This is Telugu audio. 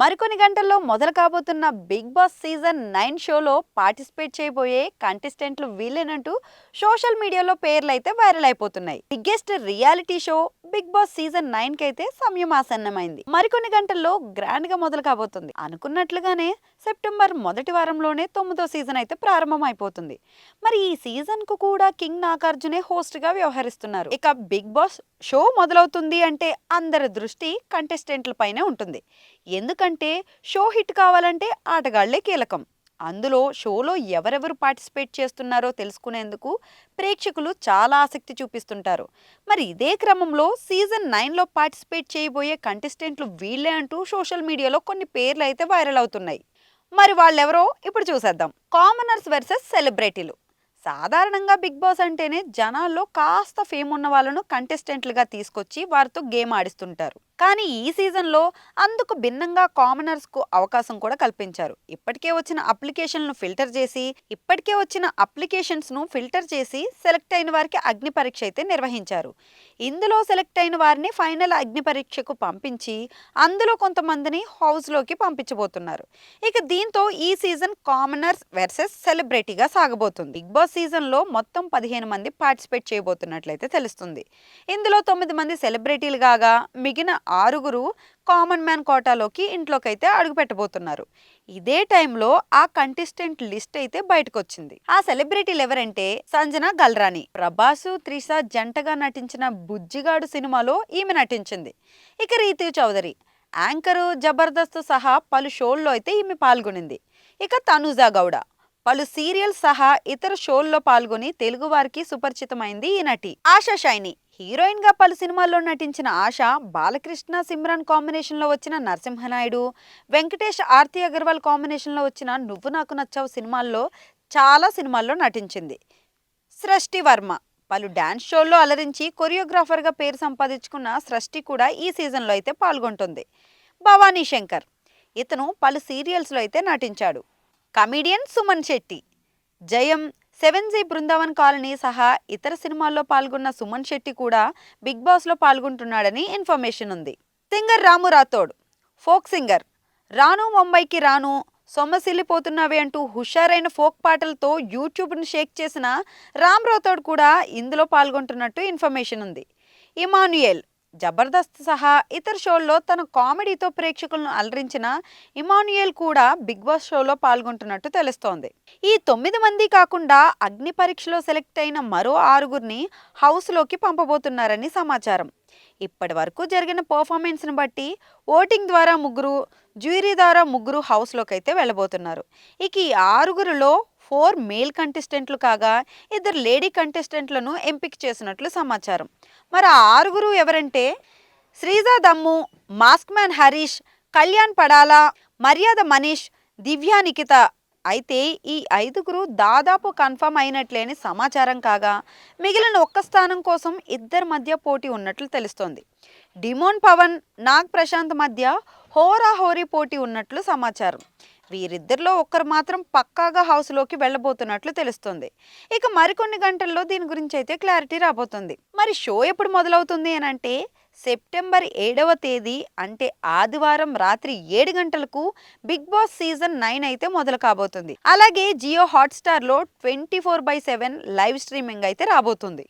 మరికొన్ని గంటల్లో మొదలు కాబోతున్న బిగ్ బాస్ సీజన్ 9 షోలో పార్టిసిపేట్ చేయబోయే కంటెస్టెంట్లు వీళ్ళేనంటూ సోషల్ మీడియాలో పేర్లు అయితే వైరల్ అయిపోతున్నాయి. Biggest reality show Bigg boss season 9 కి అయితే సమయం ఆసన్నమైంది. మరికొన్ని గంటల్లో గ్రాండ్ గా మొదలు కాబోతుంది. అనుకున్నట్లుగానే సెప్టెంబర్ మొదటి వారంలోనే 9వ సీజన్ అయితే ప్రారంభం అయిపోతుంది. మరి ఈ సీజన్ కు కూడా కింగ్ నాగార్జునే హోస్ట్ గా వ్యవహరిస్తున్నారు. ఇక బిగ్ బాస్ షో మొదలవుతుంది అంటే అందరి దృష్టి కంటెస్టెంట్ల పైనే ఉంటుంది. ఎందుకంటే షో హిట్ కావాలంటే ఆటగాళ్లే కీలకం. అందులో షోలో ఎవరెవరు పార్టిసిపేట్ చేస్తున్నారో తెలుసుకునేందుకు ప్రేక్షకులు చాలా ఆసక్తి చూపిస్తుంటారు. మరి ఇదే క్రమంలో సీజన్ 9లో పార్టిసిపేట్ చేయబోయే కంటెస్టెంట్లు వీళ్ళే అంటూ సోషల్ మీడియాలో కొన్ని పేర్లు అయితే వైరల్ అవుతున్నాయి. మరి వాళ్ళెవరో ఇప్పుడు చూసేద్దాం. కామనర్స్ వర్సెస్ సెలబ్రిటీలు. సాధారణంగా బిగ్ బాస్ అంటేనే జనాల్లో కాస్త ఫేమ్ ఉన్న వాళ్ళను కంటెస్టెంట్లుగా తీసుకొచ్చి వారితో గేమ్ ఆడిస్తుంటారు. కానీ ఈ సీజన్లో అందుకు భిన్నంగా కామనర్స్ కు అవకాశం కూడా కల్పించారు. ఇప్పటికే వచ్చిన అప్లికేషన్స్ ను ఫిల్టర్ చేసి సెలెక్ట్ అయిన వారికి అగ్ని పరీక్ష అయితే నిర్వహించారు. ఇందులో సెలెక్ట్ అయిన వారిని ఫైనల్ అగ్ని పరీక్షకు పంపించి అందులో కొంతమందిని హౌస్ లోకి పంపించబోతున్నారు. ఇక దీంతో ఈ సీజన్ కామనర్స్ వర్సెస్ సెలబ్రిటీగా సాగబోతుంది. బిగ్ బాస్ సీజన్ లో మొత్తం 15 మంది పార్టిసిపేట్ చేయబోతున్నట్లయితే తెలుస్తుంది. ఇందులో 9 మంది సెలబ్రిటీలు కాగా మిగిలిన 6గురు కామన్ మ్యాన్ కోటాలోకి ఇంట్లోకైతే అడుగు పెట్టబోతున్నారు. ఇదే టైంలో ఆ కంటెస్టెంట్ లిస్ట్ అయితే బయటకు వచ్చింది. ఆ సెలబ్రిటీలు ఎవరంటే సంజన గల్రాని. ప్రభాసు త్రిష జంటగా నటించిన బుజ్జిగాడు సినిమాలో ఈమె నటించింది. ఇక రీతు చౌదరి యాంకరు జబర్దస్త్ సహా పలు షోల్లో అయితే ఈమె పాల్గొనింది. ఇక తనుజా గౌడ పలు సీరియల్ సహా ఇతర షోల్లో పాల్గొని తెలుగు వారికి సుపరిచితమైంది ఈ నటి. ఆశా షైని హీరోయిన్ గా పలు సినిమాల్లో నటించిన ఆశ బాలకృష్ణ సిమ్రాన్ కాంబినేషన్ లో వచ్చిన నరసింహనాయుడు, వెంకటేష్ ఆర్తి అగర్వాల్ కాంబినేషన్ లో వచ్చిన నువ్వు నాకు నచ్చావు సినిమాల్లో చాలా సినిమాల్లో నటించింది. సృష్టి వర్మ పలు డాన్స్ షోల్లో అలరించి కొరియోగ్రాఫర్ గా పేరు సంపాదించుకున్న సృష్టి కూడా ఈ సీజన్ లో అయితే పాల్గొంటుంది. భవానీ శంకర్ ఇతను పలు సీరియల్స్ లో అయితే నటించాడు. కమిడియన్ సుమన్ శెట్టి జయం, 7G బృందావన్ కాలనీ సహా ఇతర సినిమాల్లో పాల్గొన్న సుమన్ శెట్టి కూడా బిగ్ బాస్ లో పాల్గొంటున్నాడని ఇన్ఫర్మేషన్ ఉంది. సింగర్ రాము రాథోడ్ ఫోక్ సింగర్. రాను ముంబైకి రాను, సొమ్మసిల్లిపోతున్నావే అంటూ హుషారైన ఫోక్ పాటలతో యూట్యూబ్ను షేక్ చేసిన రామ్ రాథోడ్ కూడా ఇందులో పాల్గొంటున్నట్టు ఇన్ఫర్మేషన్ ఉంది. ఇమాన్యుయల్ జబర్దస్త్ సహా ఇతర షోల్లో తన కామెడీతో ప్రేక్షకులను అలరించిన ఇమాన్యుయల్ కూడా బిగ్ బాస్ షోలో పాల్గొంటున్నట్టు తెలుస్తోంది. ఈ 9 మంది కాకుండా అగ్ని పరీక్షలో సెలెక్ట్ అయిన మరో 6గురిని హౌస్ లోకి పంపబోతున్నారని సమాచారం. ఇప్పటి వరకు జరిగిన పర్ఫార్మెన్స్ ని బట్టి ఓటింగ్ ద్వారా 3, జ్యూరీ ద్వారా 3 హౌస్ లోకి అయితే వెళ్ళబోతున్నారు. ఇక ఈ 6గురిలో 4 మేల్ కంటెస్టెంట్లు కాగా 2 లేడీ కంటెస్టెంట్లను ఎంపిక చేసినట్లు సమాచారం. మరి ఆ 6గురు ఎవరంటే శ్రీజా దమ్ము, మాస్క్ మ్యాన్ హరీష్, కళ్యాణ్ పడాలా, మర్యాద మనీష్, దివ్యా నిఖిత. అయితే ఈ 5గురు దాదాపు కన్ఫర్మ్ అయినట్లే అని సమాచారం కాగా మిగిలిన ఒక్క స్థానం కోసం 2 మధ్య పోటీ ఉన్నట్లు తెలుస్తోంది. డిమోన్ పవన్, నాగ్ ప్రశాంత్ మధ్య హోరాహోరీ పోటీ ఉన్నట్లు సమాచారం. వీరిద్దరిలో ఒక్కరు మాత్రం పక్కాగా హౌస్లోకి వెళ్ళబోతున్నట్లు తెలుస్తుంది. ఇక మరికొన్ని గంటల్లో దీని గురించి అయితే క్లారిటీ రాబోతుంది. మరి షో ఎప్పుడు మొదలవుతుంది అని అంటే సెప్టెంబర్ 7వ తేదీ అంటే ఆదివారం రాత్రి 7 గంటలకు బిగ్ బాస్ సీజన్ 9 అయితే మొదలు కాబోతుంది. అలాగే జియో హాట్స్టార్లో 24/7 లైవ్ స్ట్రీమింగ్ అయితే రాబోతుంది.